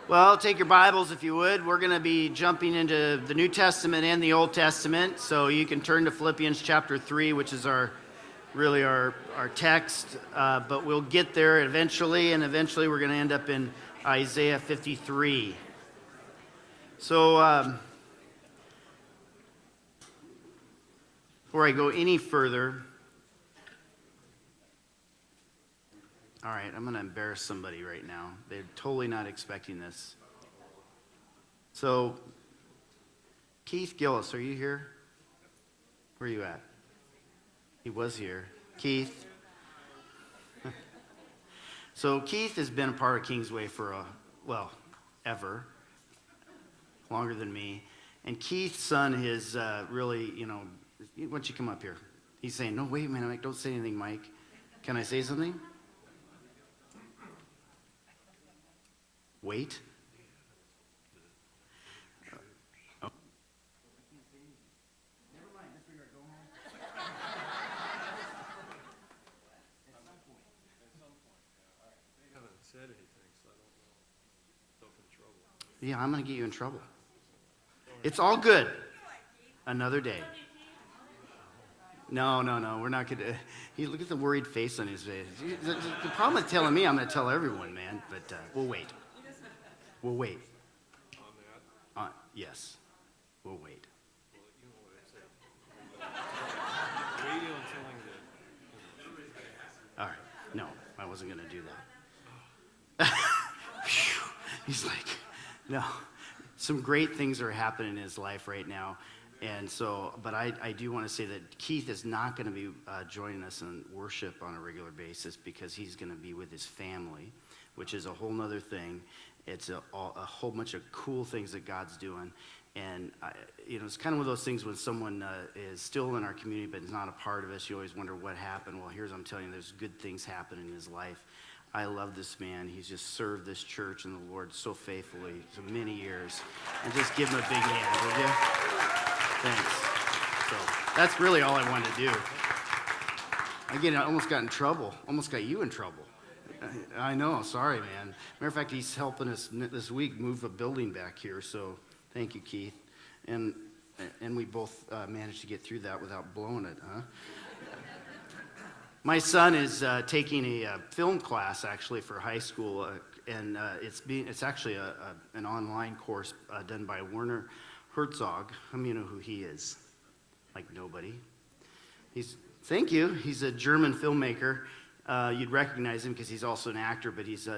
Well, take your Bibles if you would. We're going to be jumping into the New Testament and the Old Testament. So you can turn to Philippians chapter 3, which is our text. But we'll get there eventually, and eventually we're going to end up in Isaiah 53. So before I go any further, all right, I'm going to embarrass somebody right now. They're totally not expecting this. So, Keith Gillis, are you here? Where are you at? He was here. Keith. So, Keith has been a part of Kingsway for, ever. Longer than me. And Keith's son is really, why don't you come up here? He's saying, no, wait a minute, Mike, don't say anything, Mike. Can I say something? Wait. Oh. Never mind, disregard, go home. At some point. I haven't said anything, so I don't know. Myself in trouble. Yeah, I'm going to get you in trouble. It's all good. Another day. No, we're not going to. Look at the worried face on his face. The problem with telling me, I'm going to tell everyone, man, but we'll wait. We'll wait. On that? Yes. We'll wait. Well, you know what I said. Waiting on telling that. All right. No, I wasn't going to do that. He's like, no. Some great things are happening in his life right now. And so, but I do want to say that Keith is not going to be joining us in worship on a regular basis because he's going to be with his family, which is a whole nother thing. It's a whole bunch of cool things that God's doing. And, it's kind of one of those things when someone is still in our community but is not a part of us, you always wonder what happened. Well, I'm telling you, there's good things happening in his life. I love this man. He's just served this church and the Lord so faithfully for many years. And just give him a big hand, will you? Thanks. So that's really all I wanted to do. Again, I almost got in trouble. Almost got you in trouble. I know, sorry, man. Matter of fact, he's helping us this week move a building back here, so thank you, Keith. And we both managed to get through that without blowing it, huh? My son is taking a film class, actually, for high school, and it's actually an online course done by Werner Herzog. How many of you know who he is? Like nobody. Thank you. He's a German filmmaker. You'd recognize him because he's also an actor, but he's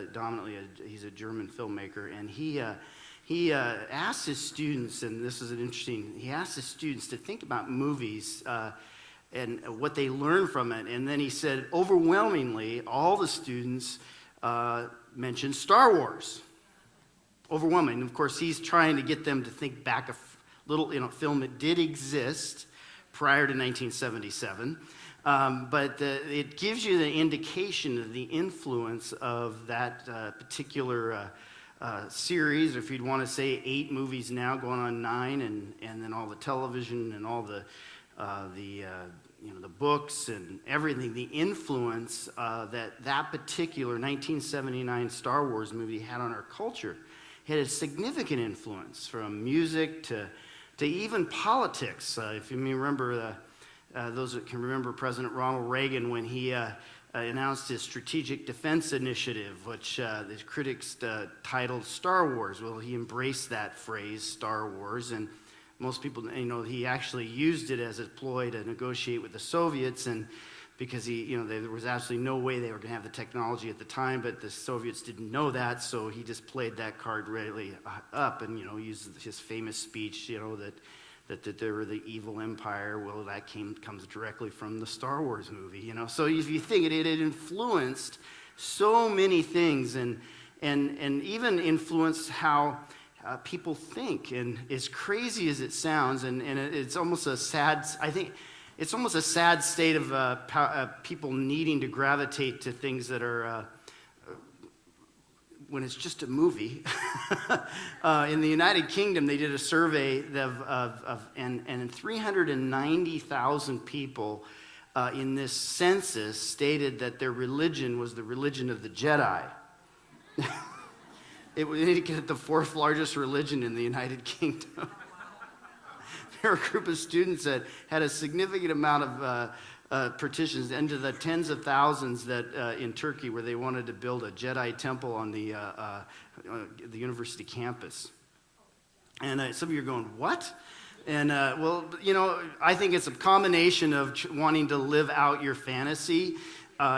he's a German filmmaker, and he asked his students, and this is he asked his students to think about movies and what they learn from it, and then he said overwhelmingly all the students mentioned Star Wars. Overwhelming. Of course, he's trying to get them to think back a little film that did exist prior to 1977. But it gives you the indication of the influence of that particular series, or if you'd want to say 8 movies now, going on 9, and then all the television and all the books and everything, the influence that particular 1979 Star Wars movie had on our culture. It had a significant influence from music to even politics. If you remember those that can remember President Ronald Reagan when he announced his Strategic Defense Initiative, which the critics titled Star Wars. Well, he embraced that phrase, Star Wars, and most people, he actually used it as a ploy to negotiate with the Soviets, and because there was absolutely no way they were going to have the technology at the time, but the Soviets didn't know that, so he just played that card really up and, used his famous speech, that they were the evil empire. Well, that comes directly from the Star Wars movie, So if you think it had influenced so many things and even influenced how people think. And as crazy as it sounds, and it's almost a sad, I think, it's almost a sad state of people needing to gravitate to things that are when it's just a movie. In the United Kingdom, they did a survey and 390,000 people in this census stated that their religion was the religion of the Jedi. It made it the fourth largest religion in the United Kingdom. There were a group of students that had a significant amount of petitions into the tens of thousands that in Turkey, where they wanted to build a Jedi temple on the university campus. And some of you are going, what? And well, you know, I think it's a combination of wanting to live out your fantasy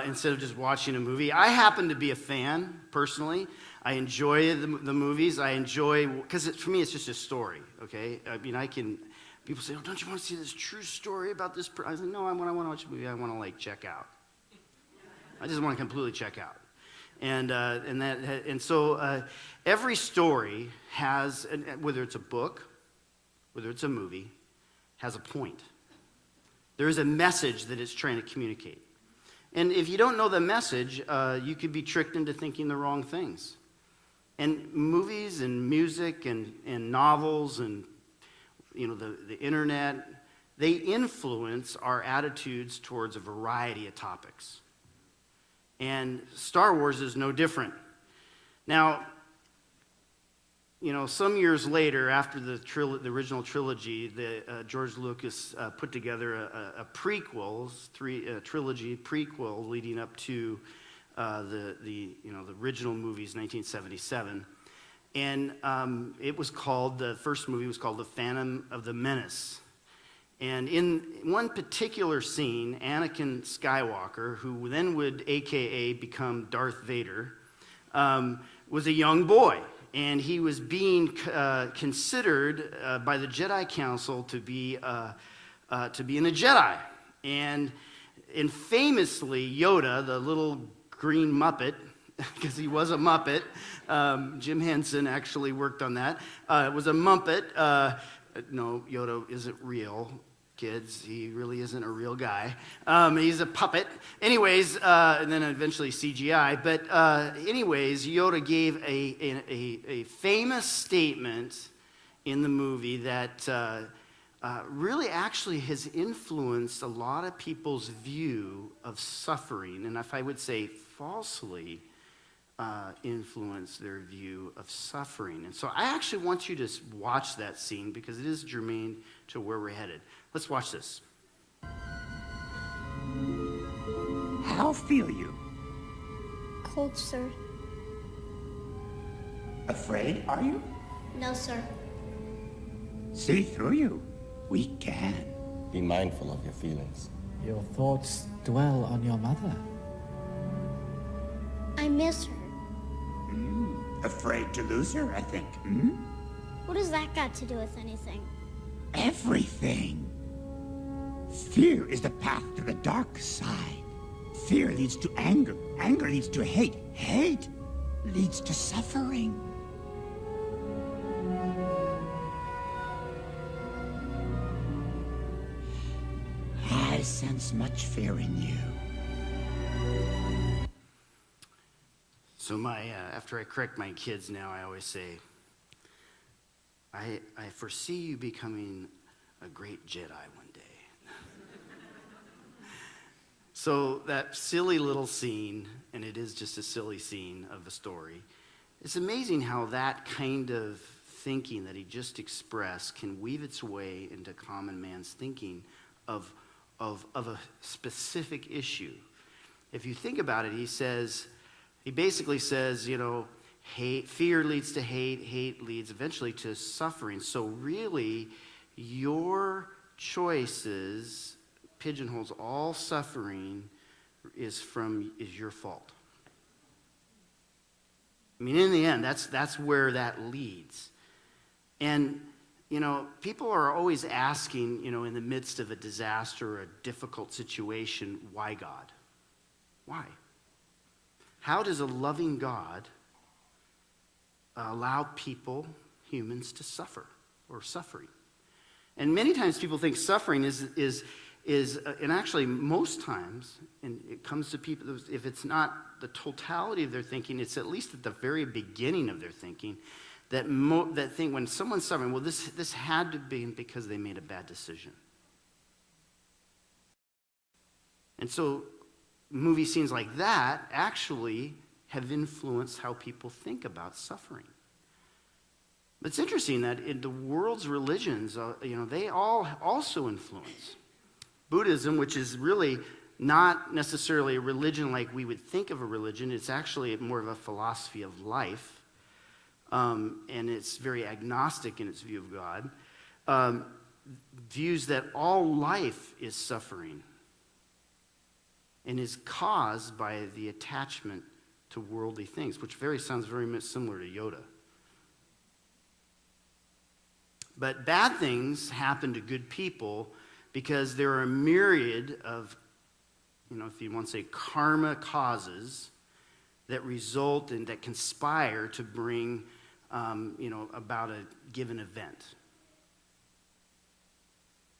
instead of just watching a movie. I happen to be a fan, personally. I enjoy the movies. I enjoy, because for me, it's just a story, okay? I mean, people say, oh, don't you want to see this true story about this I was like, no, when I want to watch a movie, I want to, like, check out. I just want to completely check out. And so every story has, whether it's a book, whether it's a movie, has a point. There is a message that it's trying to communicate. And if you don't know the message, you could be tricked into thinking the wrong things. And movies and music and novels and, you know, the internet, they influence our attitudes towards a variety of topics. And Star Wars is no different. Now, you know, some years later, after the original trilogy, George Lucas put together a trilogy prequel leading up to the original movies, 1977, and the first movie was called The Phantom of the Menace. And in one particular scene, Anakin Skywalker, who then would AKA become Darth Vader, was a young boy. And he was being considered by the Jedi Council to be in a Jedi. And famously, Yoda, the little green Muppet, because he was a Muppet, Jim Henson actually worked on that, was a Muppet. No, Yoda isn't real, kids. He really isn't a real guy. He's a puppet. Anyways, and then eventually CGI. But anyways, Yoda gave a famous statement in the movie that really actually has influenced a lot of people's view of suffering, and if I would say falsely influenced their view of suffering. And so I actually want you to watch that scene because it is germane to where we're headed. Let's watch this. How feel you? Cold, sir. Afraid, are you? No, sir. See through you. We can. Be mindful of your feelings. Your thoughts dwell on your mother. I miss her. Afraid to lose her, I think. What does that got to do with anything? Everything. Fear is the path to the dark side. Fear leads to anger. Anger leads to hate. Hate leads to suffering. I sense much fear in you. So after I correct my kids now, I always say, I foresee you becoming a great Jedi one day. So that silly little scene, and it is just a silly scene of a story, it's amazing how that kind of thinking that he just expressed can weave its way into common man's thinking of a specific issue. If you think about it, he basically says, you know, fear leads to hate, hate leads eventually to suffering. So really, your choices pigeonholes all suffering is your fault. I mean, in the end, that's where that leads. And, you know, people are always asking, you know, in the midst of a disaster or a difficult situation, why God? Why? How does a loving God allow humans to suffer or suffering? And many times people think suffering is and actually most times, and it comes to people, if it's not the totality of their thinking, it's at least at the very beginning of their thinking, that think when someone's suffering, well, this had to be because they made a bad decision. And so movie scenes like that actually have influenced how people think about suffering. But it's interesting that in the world's religions, they all also influence. Buddhism, which is really not necessarily a religion like we would think of a religion, it's actually more of a philosophy of life, and it's very agnostic in its view of God, views that all life is suffering and is caused by the attachment to worldly things, which sounds very much similar to Yoda. But bad things happen to good people because there are a myriad of, if you want to say karma causes that result and that conspire to bring, about a given event.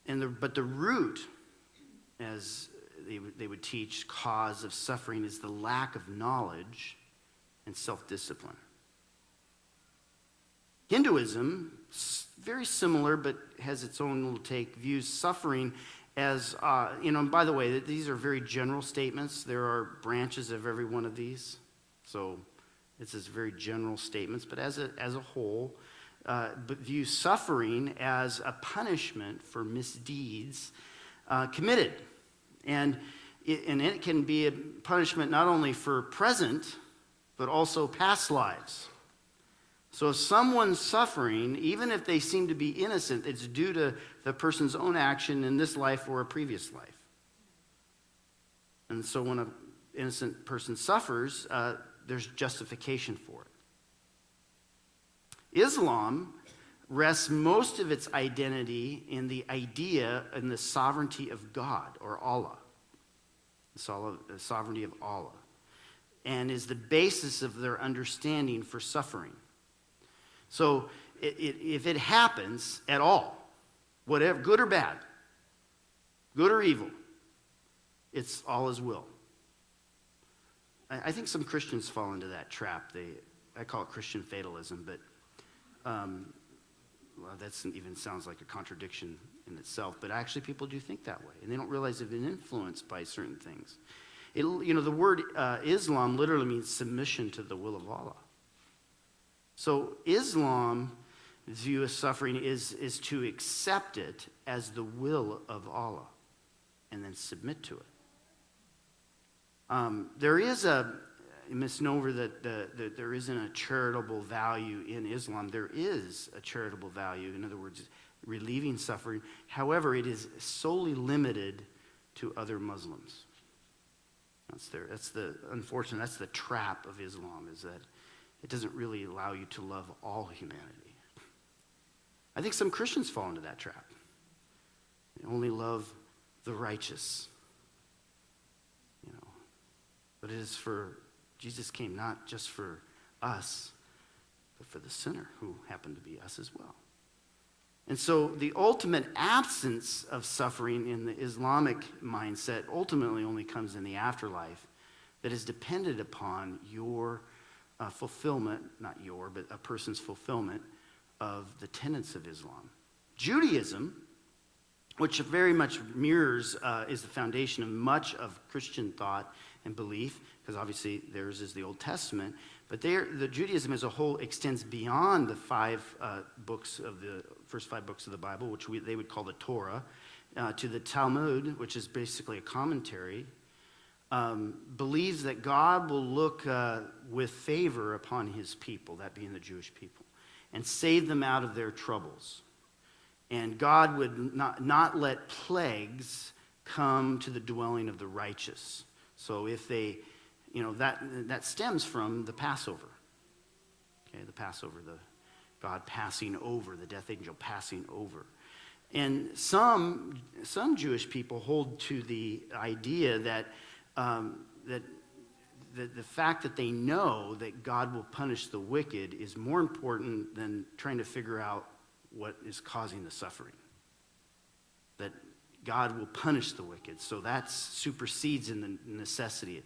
But the root, as they would teach, cause of suffering is the lack of knowledge and self-discipline. Hinduism, very similar, but has its own little take, views suffering as, and by the way, these are very general statements. There are branches of every one of these. So it's just very general statements, but as a whole, but view suffering as a punishment for misdeeds committed. And it can be a punishment not only for present, but also past lives. So if someone's suffering, even if they seem to be innocent, it's due to the person's own action in this life or a previous life. And so when an innocent person suffers, there's justification for it. Islam rests most of its identity in the idea and the sovereignty of God, or Allah, the sovereignty of Allah, and is the basis of their understanding for suffering. So if it happens at all, whatever, good or bad, good or evil, it's Allah's will. I think some Christians fall into that trap. I call it Christian fatalism, but that even sounds like a contradiction in itself. But actually people do think that way, and they don't realize they've been influenced by certain things. The word Islam literally means submission to the will of Allah. So Islam's view of suffering is to accept it as the will of Allah and then submit to it. There is a misnomer that there isn't a charitable value in Islam. There is a charitable value, in other words, relieving suffering. However, it is solely limited to other Muslims. That's the trap of Islam, is that it doesn't really allow you to love all humanity. I think some Christians fall into that trap. They only love the righteous. But Jesus came not just for us, but for the sinner, who happened to be us as well. And so the ultimate absence of suffering in the Islamic mindset ultimately only comes in the afterlife, that is dependent upon your fulfillment, but a person's fulfillment of the tenets of Islam. Judaism, which very much mirrors, is the foundation of much of Christian thought and belief, because obviously theirs is the Old Testament, but the Judaism as a whole extends beyond the first 5 books of the Bible, which they would call the Torah, to the Talmud, which is basically a commentary. Believes that God will look with favor upon his people, that being the Jewish people, and save them out of their troubles. And God would not let plagues come to the dwelling of the righteous. So if they, that stems from the Passover. Okay, the Passover, the God passing over, the death angel passing over. And some Jewish people hold to the idea that the fact that they know that God will punish the wicked is more important than trying to figure out what is causing the suffering. That God will punish the wicked, so that supersedes in the necessity.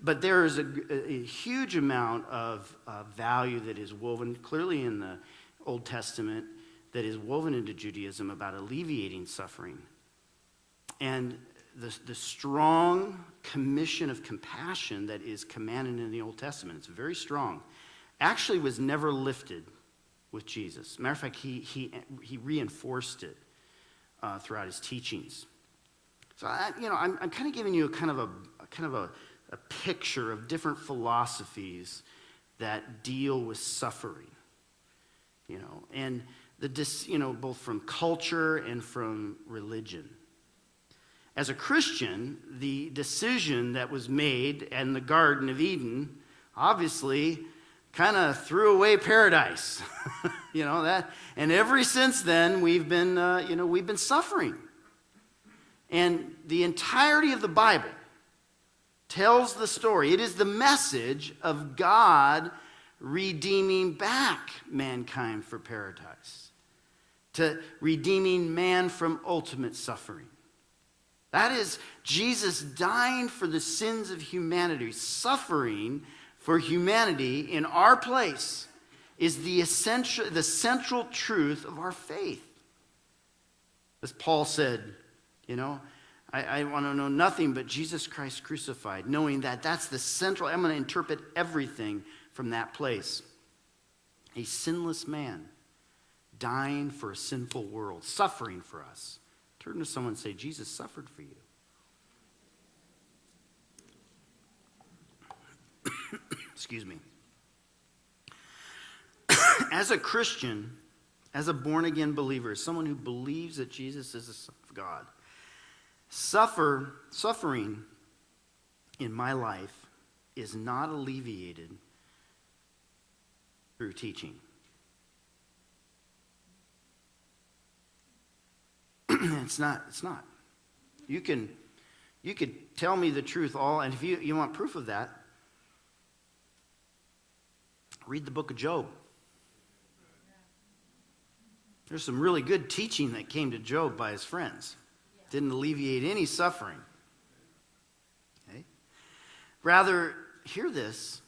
But there is a huge amount of value that is woven clearly in the Old Testament, that is woven into Judaism about alleviating suffering. And the strong commission of compassion that is commanded in the Old Testament, it's very strong, actually was never lifted with Jesus. Matter of fact, he reinforced it throughout his teachings. So I'm kind of giving you a picture of different philosophies that deal with suffering, and both from culture and from religion. As a Christian, the decision that was made in the Garden of Eden obviously kind of threw away paradise. That, and ever since then we've been suffering. And the entirety of the Bible tells the story. It is the message of God redeeming back mankind for paradise, to redeeming man from ultimate suffering. That is Jesus dying for the sins of humanity, suffering for humanity in our place is the central truth of our faith. As Paul said, I want to know nothing but Jesus Christ crucified, knowing that that's the central. I'm going to interpret everything from that place. A sinless man dying for a sinful world, suffering for us. Turn to someone and say, Jesus suffered for you. Excuse me. As a Christian, as a born-again believer, someone who believes that Jesus is the Son of God, suffering in my life is not alleviated through teaching. It's not. You could tell me the truth and if you want proof of that, read the book of Job. There's some really good teaching that came to Job by his friends. Didn't alleviate any suffering. Okay? Rather, hear this,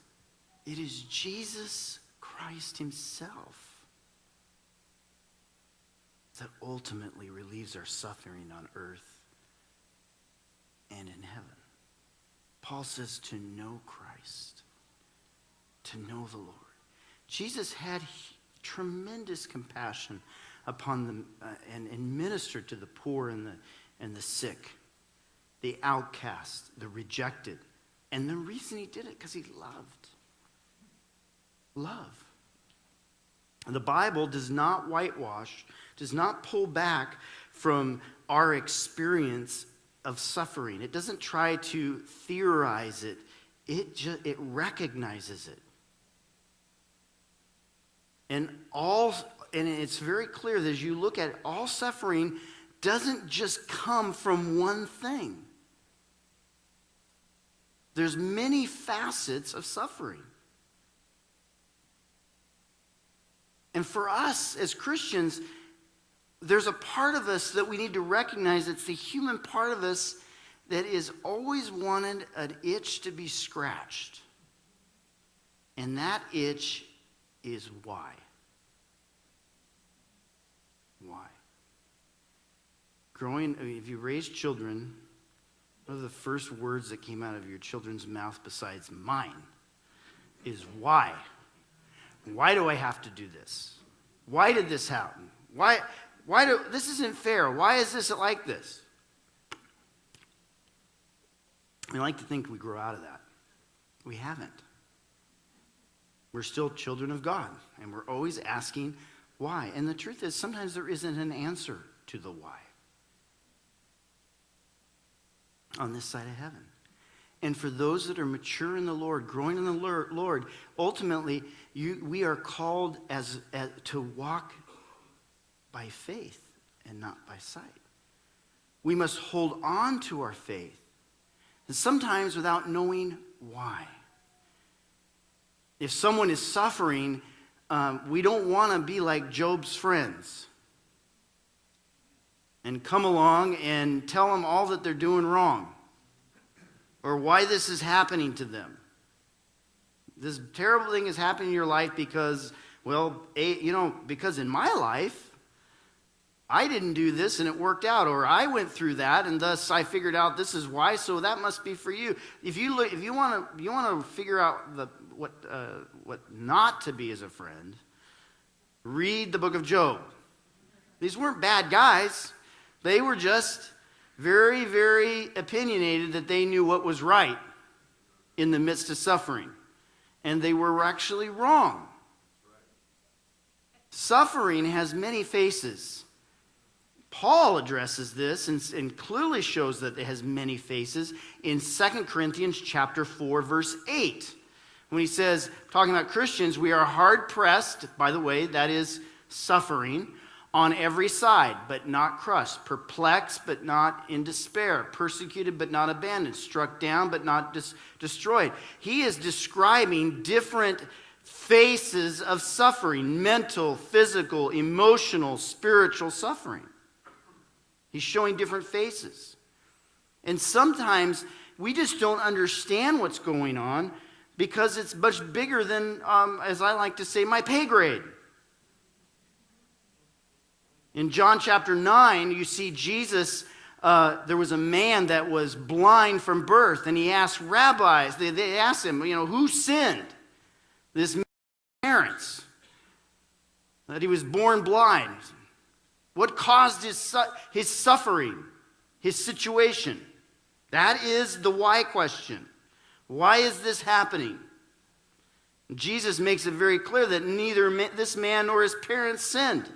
it is Jesus Christ himself that ultimately relieves our suffering on earth and in heaven. Paul says to know Christ, to know the Lord. Jesus had tremendous compassion upon them and ministered to the poor and the sick, the outcast, the rejected. And the reason he did it, because he loved. Love. The Bible does not whitewash, does not pull back from our experience of suffering. It doesn't try to theorize it. It recognizes it. And it's very clear that as you look at it, all suffering doesn't just come from one thing. There's many facets of suffering. And for us as Christians, there's a part of us that we need to recognize. It's the human part of us that is always wanted an itch to be scratched. And that itch is why. Why? If you raise children, one of the first words that came out of your children's mouth besides mine is why. Why do I have to do this? Why did this happen? This isn't fair. Why is this like this? We like to think we grow out of that. We haven't. We're still children of God, and we're always asking why. And the truth is, sometimes there isn't an answer to the why on this side of heaven. And for those that are mature in the Lord, growing in the Lord, ultimately, we are called to walk by faith and not by sight. We must hold on to our faith, and sometimes without knowing why. If someone is suffering, we don't want to be like Job's friends and come along and tell them all that they're doing wrong or why this is happening to them. This terrible thing is happening in your life because, because in my life, I didn't do this and it worked out, or I went through that and thus I figured out this is why, so that must be for you. If you want to figure out what not to be as a friend, Read the book of Job. These weren't bad guys. They were just very, very opinionated that they knew what was right in the midst of suffering. And they were actually wrong. Suffering has many faces. Paul addresses this and clearly shows that it has many faces in 2 Corinthians chapter 4, verse 8. When he says, talking about Christians, we are hard pressed, by the way, that is suffering, on every side, but not crushed, perplexed, but not in despair, persecuted, but not abandoned, struck down, but not destroyed. He is describing different faces of suffering: mental, physical, emotional, spiritual suffering. He's showing different faces. And sometimes we just don't understand what's going on because it's much bigger than, as I like to say, my pay grade. In John chapter 9, you see Jesus, there was a man that was blind from birth, and he asked rabbis, they asked him, who sinned? This man's parents, that he was born blind. What caused his suffering, his situation? That is the why question. Why is this happening? Jesus makes it very clear that neither this man nor his parents sinned.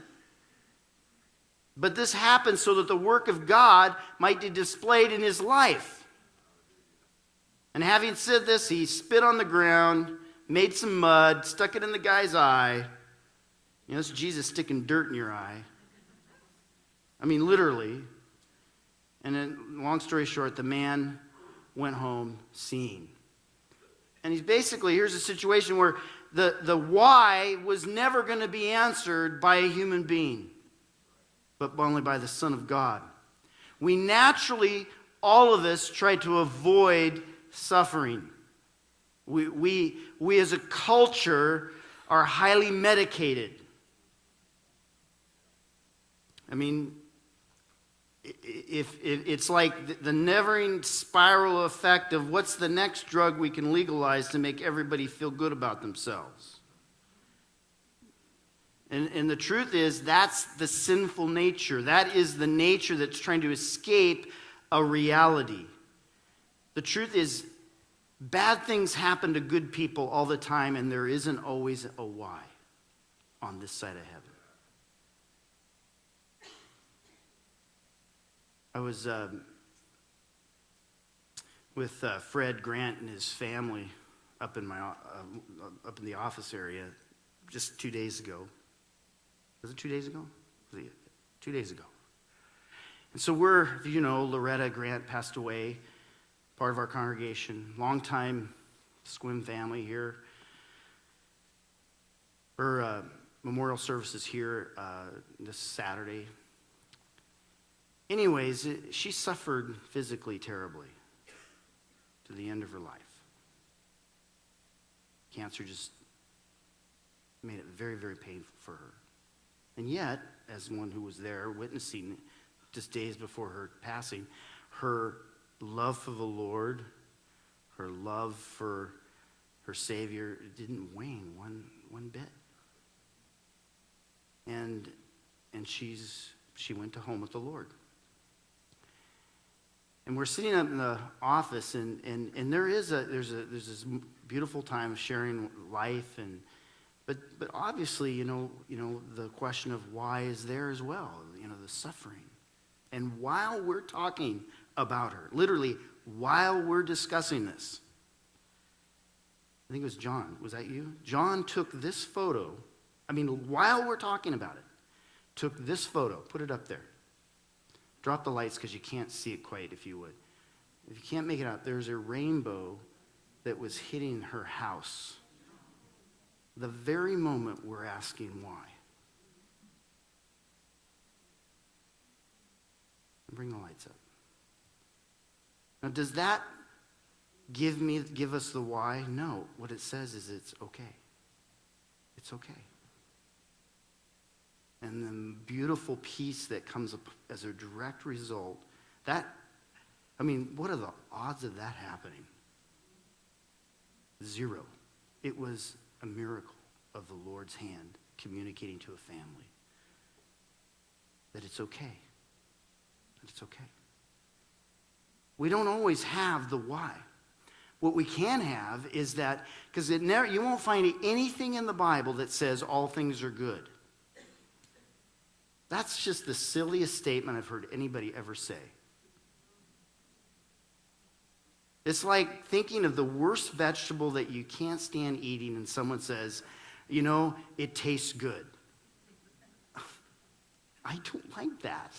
But this happened so that the work of God might be displayed in his life. And having said this, he spit on the ground, made some mud, stuck it in the guy's eye. It's Jesus sticking dirt in your eye. I mean, literally. And then, long story short, the man went home seeing. And here's a situation where the why was never going to be answered by a human being, but only by the Son of God. We naturally, all of us, try to avoid suffering. We as a culture are highly medicated. I mean, if it's like the never-ending spiral effect of what's the next drug we can legalize to make everybody feel good about themselves. And the truth is, that's the sinful nature. That is the nature that's trying to escape a reality. The truth is, bad things happen to good people all the time, and there isn't always a why on this side of heaven. I was with Fred Grant and his family up in the office area just 2 days ago. Was it 2 days ago? 2 days ago. And so Loretta Grant passed away, part of our congregation, longtime Squim family here. Her memorial service is here this Saturday. Anyways, she suffered physically terribly to the end of her life. Cancer just made it very, very painful for her. And yet, as one who was there witnessing just days before her passing, her love for the Lord, her love for her Savior didn't wane one bit. And she went to home with the Lord. And we're sitting up in the office, and there's this beautiful time of sharing life, but obviously, the question of why is there as well, the suffering. And while we're talking about her, literally while we're discussing this, I think it was John. Was that you? John took this photo. While we're talking about it, took this photo, put it up there. Drop the lights because you can't see it quite, if you would. If you can't make it out, there's a rainbow that was hitting her house. The very moment we're asking why. Bring the lights up. Now, does that give us the why? No. What it says is it's okay. It's okay. And the beautiful peace that comes up as a direct result, what are the odds of that happening? 0. It was a miracle of the Lord's hand communicating to a family that it's okay. That it's okay. We don't always have the why. What we can have is that, because you won't find anything in the Bible that says all things are good. That's just the silliest statement I've heard anybody ever say. It's like thinking of the worst vegetable that you can't stand eating and someone says, you know, it tastes good. I don't like that.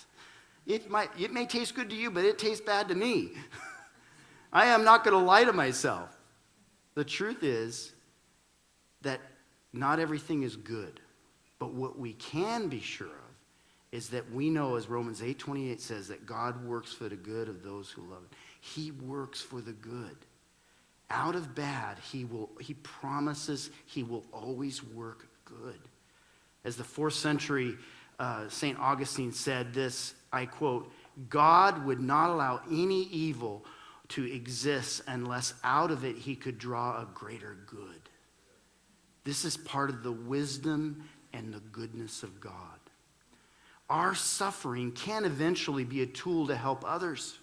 It may taste good to you, but it tastes bad to me. I am not going to lie to myself. The truth is that not everything is good. But what we can be sure of is that we know, as Romans 8:28 says, that God works for the good of those who love him. He works for the good. Out of bad, he promises he will always work good. As the 4th century St. Augustine said this, I quote, God would not allow any evil to exist unless out of it he could draw a greater good. This is part of the wisdom and the goodness of God. Our suffering can eventually be a tool to help others.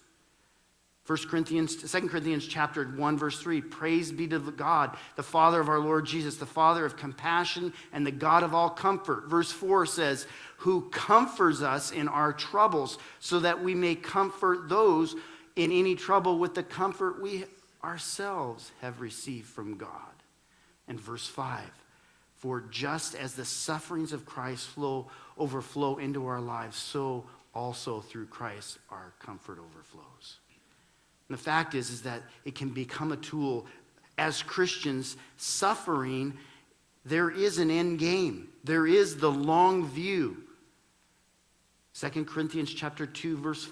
2 Corinthians chapter 1, verse 3, praise be to God, the Father of our Lord Jesus, the Father of compassion and the God of all comfort. Verse 4 says, who comforts us in our troubles so that we may comfort those in any trouble with the comfort we ourselves have received from God. And verse 5, for just as the sufferings of Christ overflow into our lives, so also through Christ our comfort overflows. And the fact is that it can become a tool. As Christians, suffering, there is an end game. There is the long view. 2 Corinthians chapter 2, verse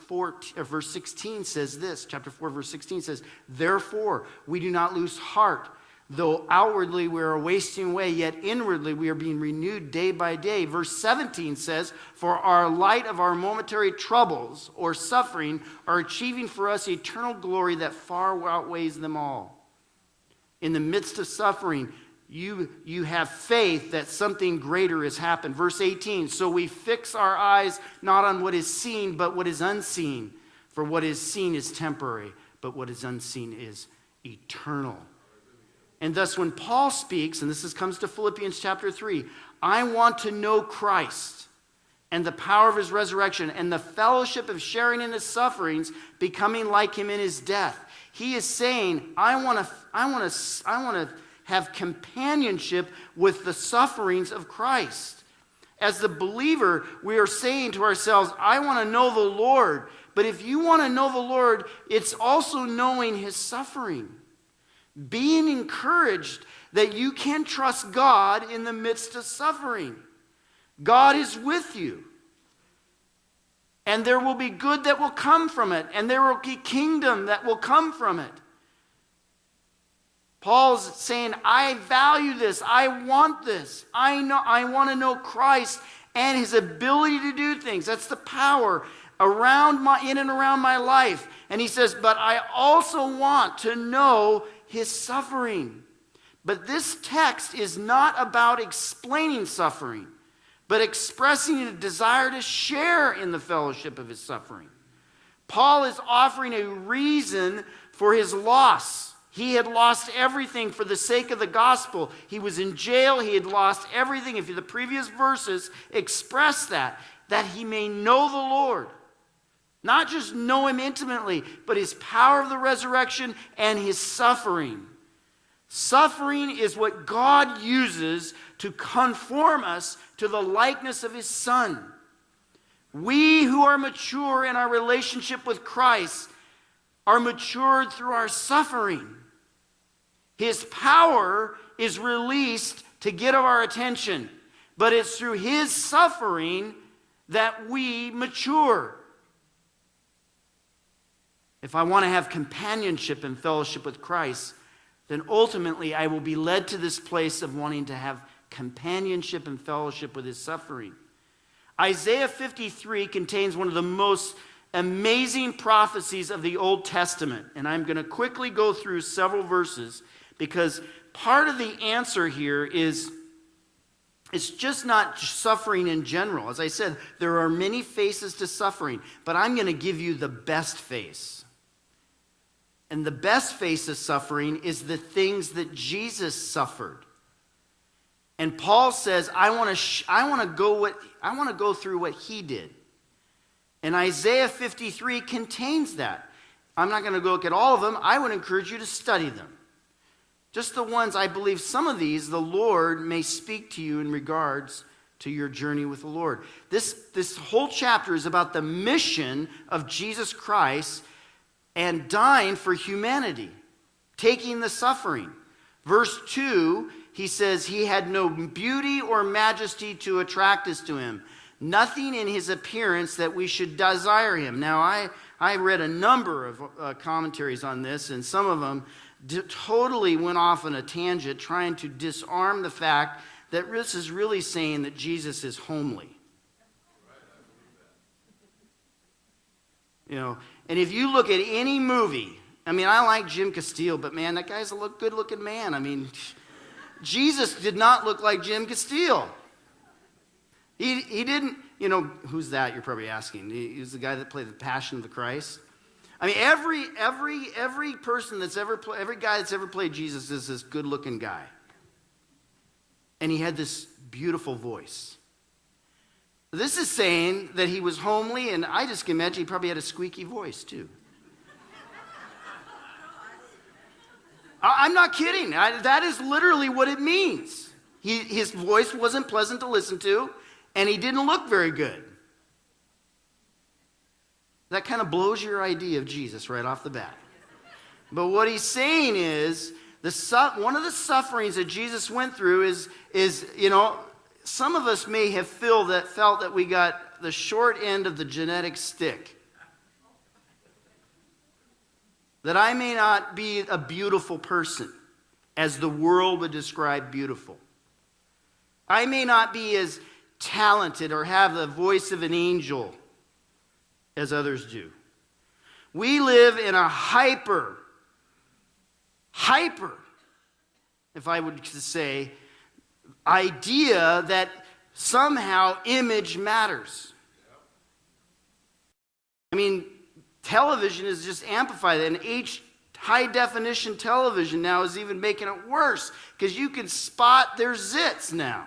16 says this. Chapter 4, verse 16 says, therefore, we do not lose heart. Though outwardly we are wasting away, yet inwardly we are being renewed day by day. Verse 17 says, for our light of our momentary troubles or suffering are achieving for us eternal glory that far outweighs them all. In the midst of suffering, you have faith that something greater has happened. Verse 18, so we fix our eyes not on what is seen, but what is unseen. For what is seen is temporary, but what is unseen is eternal. And thus when Paul speaks, and comes to Philippians chapter 3, I want to know Christ and the power of his resurrection and the fellowship of sharing in his sufferings, becoming like him in his death. He is saying, I want to have companionship with the sufferings of Christ. As the believer, we are saying to ourselves, I want to know the Lord. But if you want to know the Lord, it's also knowing his suffering. Being encouraged that you can trust God in the midst of suffering. God is with you. And there will be good that will come from it. And there will be kingdom that will come from it. Paul's saying, I value this. I want this. I want to know Christ and his ability to do things. That's the power in and around my life. And he says, but I also want to know his suffering. But this text is not about explaining suffering, but expressing a desire to share in the fellowship of his suffering. Paul is offering a reason for his loss. He had lost everything for the sake of the gospel. He was in jail. He had lost everything. If the previous verses express that he may know the Lord. Not just know him intimately, but his power of the resurrection and his suffering. Suffering is what God uses to conform us to the likeness of his Son. We who are mature in our relationship with Christ are matured through our suffering. His power is released to get our attention, but it's through his suffering that we mature. If I want to have companionship and fellowship with Christ, then ultimately I will be led to this place of wanting to have companionship and fellowship with his suffering. Isaiah 53 contains one of the most amazing prophecies of the Old Testament. And I'm going to quickly go through several verses because part of the answer here is It's just not suffering in general. As I said, there are many faces to suffering, but I'm going to give you the best face. And the best face of suffering is the things that Jesus suffered. And Paul says, I want to go through what he did. And Isaiah 53 contains that. I'm not going to go look at all of them. I would encourage you to study them. Just the ones, I believe some of these, the Lord may speak to you in regards to your journey with the Lord. This whole chapter is about the mission of Jesus Christ and dying for humanity, taking the suffering. Verse 2, he says, he had no beauty or majesty to attract us to him. Nothing in his appearance that we should desire him. Now, I read a number of commentaries on this, and some of them totally went off on a tangent trying to disarm the fact that this is really saying that Jesus is homely. You know, and if you look at any movie, I mean, I like Jim Castile, but man, that guy's a good-looking man. I mean, Jesus did not look like Jim Castile. He didn't, you know, who's that? You're probably asking. He was the guy that played the Passion of the Christ. I mean, every person that's every guy that's ever played Jesus is this good-looking guy. And he had this beautiful voice. This is saying that he was homely, and I just can imagine he probably had a squeaky voice, too. I'm not kidding. That is literally what it means. His voice wasn't pleasant to listen to, and he didn't look very good. That kind of blows your idea of Jesus right off the bat. But what he's saying is, one of the sufferings that Jesus went through is you know, some of us may have felt that we got the short end of the genetic stick. That I may not be a beautiful person, as the world would describe beautiful. I may not be as talented or have the voice of an angel as others do. We live in a hyper, if I would say, idea that somehow image matters. I mean, television is just amplified, and high definition television now is even making it worse because you can spot their zits now.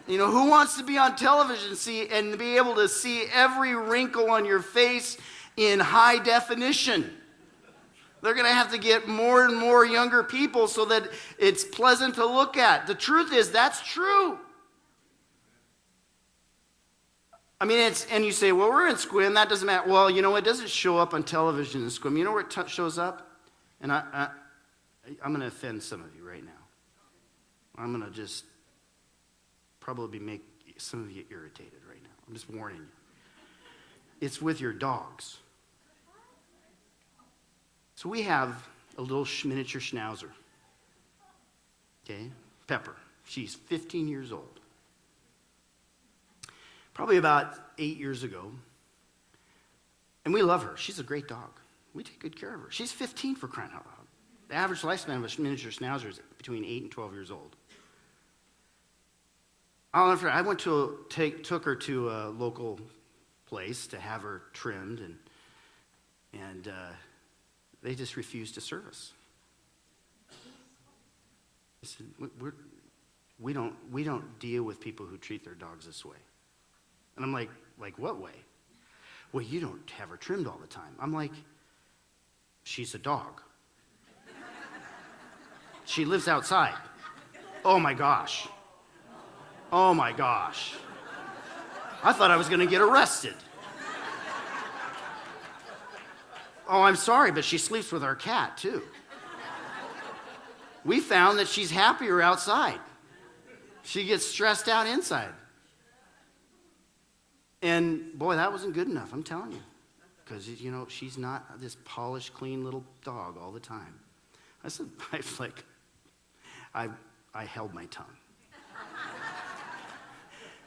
You know, who wants to be on television and be able to see every wrinkle on your face in high definition? They're going to have to get more and more younger people so that it's pleasant to look at. The truth is, that's true. I mean, and you say, well, we're in Squim, that doesn't matter. Well, you know, it doesn't show up on television in Squim. You know where it shows up? And I'm going to offend some of you right now. I'm going to just probably make some of you irritated right now. I'm just warning you. It's with your dogs. So we have a little miniature schnauzer. Okay? Pepper. She's 15 years old. Probably about 8 years ago. And we love her. She's a great dog. We take good care of her. She's 15 for crying out loud. The average lifespan of a miniature schnauzer is between 8 and 12 years old. I took her to a local place to have her trimmed, and they just refused to serve us. I said, we don't deal with people who treat their dogs this way. And I'm like what way? Well, you don't have her trimmed all the time. I'm like, she's a dog. She lives outside. Oh my gosh. Oh my gosh. I thought I was going to get arrested. Oh, I'm sorry, but she sleeps with our cat too. We found that she's happier outside. She gets stressed out inside. And boy, that wasn't good enough, I'm telling you. Because, you know, she's not this polished, clean little dog all the time. I held my tongue.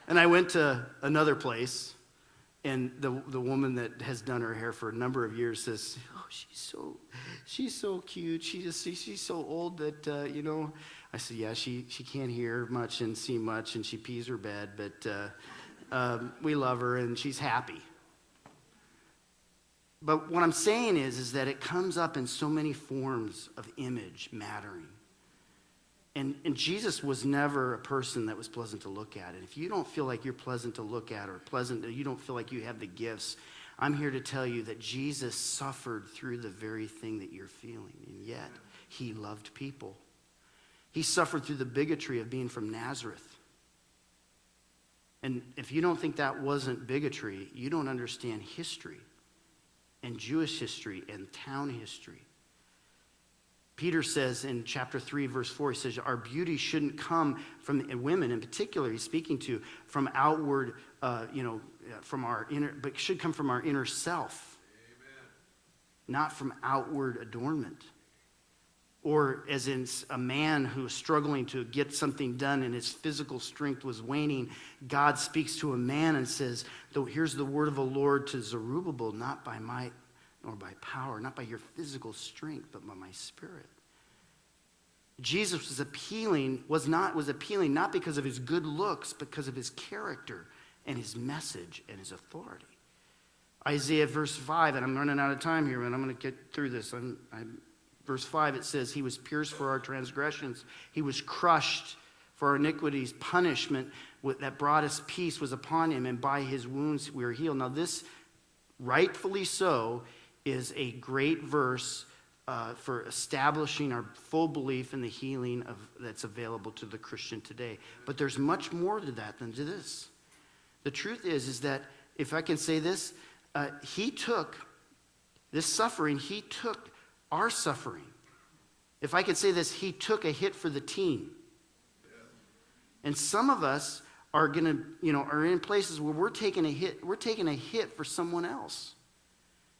And I went to another place, And the woman that has done her hair for a number of years says, "Oh, she's so cute. She's so old that you know." I said, "Yeah, she can't hear much and see much, and she pees her bed, but we love her and she's happy." But what I'm saying is that it comes up in so many forms of image mattering. And Jesus was never a person that was pleasant to look at. And if you don't feel like you're pleasant to look at or you don't feel like you have the gifts, I'm here to tell you that Jesus suffered through the very thing that you're feeling. And yet, he loved people. He suffered through the bigotry of being from Nazareth. And if you don't think that wasn't bigotry, you don't understand history and Jewish history and town history. Peter says in chapter 3, verse 4, he says, our beauty shouldn't come from, and women in particular, he's speaking to, from outward, from our inner, but should come from our inner self. Amen. Not from outward adornment. Or as in a man who is struggling to get something done and his physical strength was waning, God speaks to a man and says, here's the word of the Lord to Zerubbabel, not by might nor by power, not by your physical strength, but by my spirit. Jesus was appealing not because of his good looks, but because of his character and his message and his authority. Isaiah verse 5, and I'm running out of time here, and I'm going to get through this. Verse 5, it says, he was pierced for our transgressions. He was crushed for our iniquities. Punishment that brought us peace was upon him, and by his wounds we are healed. Now this, rightfully so, is a great verse for establishing our full belief in the healing that's available to the Christian today. But there's much more to that than to this. The truth is that, if I can say this, he took this suffering, he took our suffering. If I could say this, he took a hit for the team. And some of us are are in places where we're taking a hit for someone else.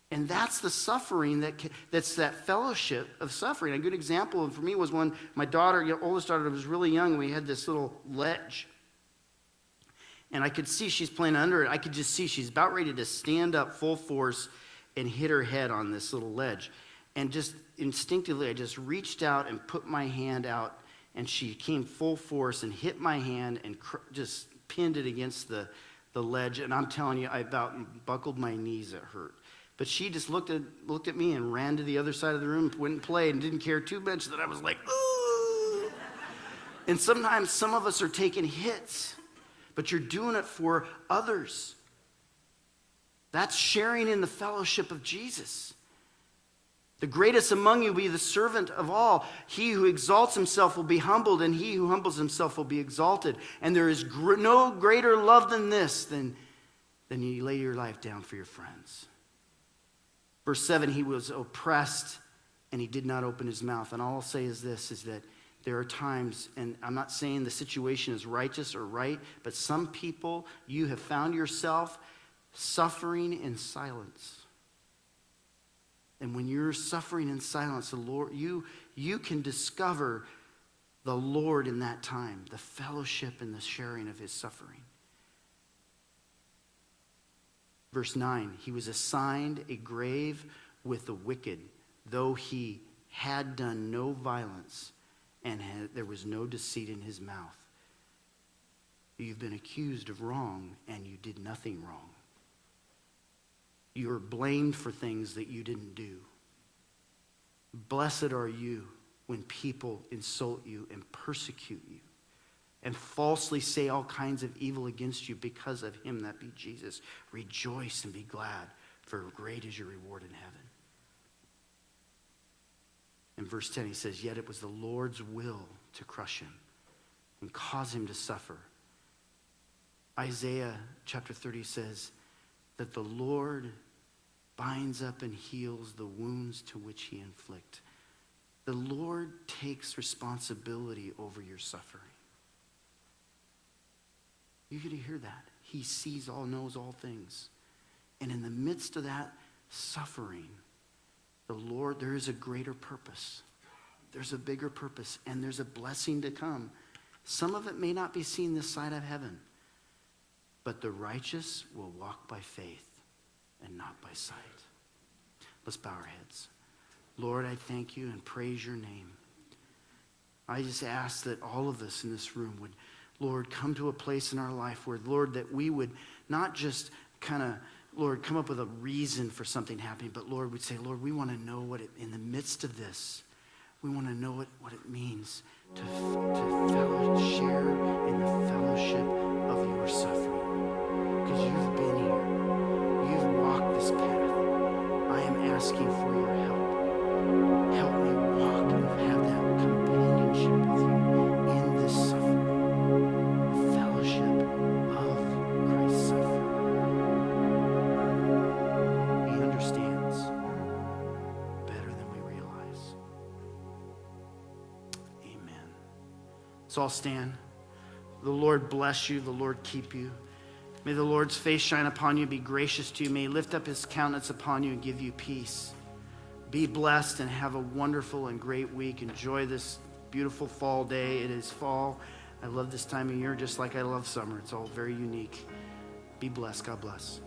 And that's the suffering that's that fellowship of suffering. A good example for me was when my oldest daughter was really young, and we had this little ledge. And I could see she's playing under it. I could just see she's about ready to stand up full force and hit her head on this little ledge. And just instinctively, I just reached out and put my hand out, and she came full force and hit my hand and just pinned it against the ledge. And I'm telling you, I about buckled my knees. It hurt. But she just looked at me and ran to the other side of the room, went and played, and didn't care too much that I was like, ooh. And sometimes some of us are taking hits, but you're doing it for others. That's sharing in the fellowship of Jesus. The greatest among you will be the servant of all. He who exalts himself will be humbled, and he who humbles himself will be exalted. And there is no greater love than this, than you lay your life down for your friends. Verse 7, he was oppressed, and he did not open his mouth. And all I'll say is this, is that there are times, and I'm not saying the situation is righteous or right, but some people, you have found yourself suffering in silence. And when you're suffering in silence, the Lord, you can discover the Lord in that time, the fellowship and the sharing of his suffering. Verse 9, he was assigned a grave with the wicked, though he had done no violence and there was no deceit in his mouth. You've been accused of wrong, and you did nothing wrong. You are blamed for things that you didn't do. Blessed are you when people insult you and persecute you and falsely say all kinds of evil against you because of him that be Jesus. Rejoice and be glad, for great is your reward in heaven. In verse 10, he says, yet it was the Lord's will to crush him and cause him to suffer. Isaiah chapter 30 says that the Lord binds up and heals the wounds to which he inflict. The Lord takes responsibility over your suffering. You're going to hear that. He sees all, knows all things. And in the midst of that suffering, the Lord, there is a greater purpose. There's a bigger purpose, and there's a blessing to come. Some of it may not be seen this side of heaven, but the righteous will walk by faith and not by sight. Let's bow our heads. Lord, I thank you and praise your name. I just ask that all of us in this room would, Lord, come to a place in our life where, Lord, that we would not just kind of, Lord, come up with a reason for something happening, but Lord, we'd say, Lord, we want to know what it, in the midst of this, we want to know what it means to share in the fellowship of your suffering. Because you've been here. You've walked this path. I am asking for your help. Help me walk and have that companionship with you in this suffering. The fellowship of Christ's suffering. He understands better than we realize. Amen. So I'll stand. The Lord bless you. The Lord keep you. May the Lord's face shine upon you, be gracious to you. May he lift up his countenance upon you and give you peace. Be blessed and have a wonderful and great week. Enjoy this beautiful fall day. It is fall. I love this time of year just like I love summer. It's all very unique. Be blessed. God bless.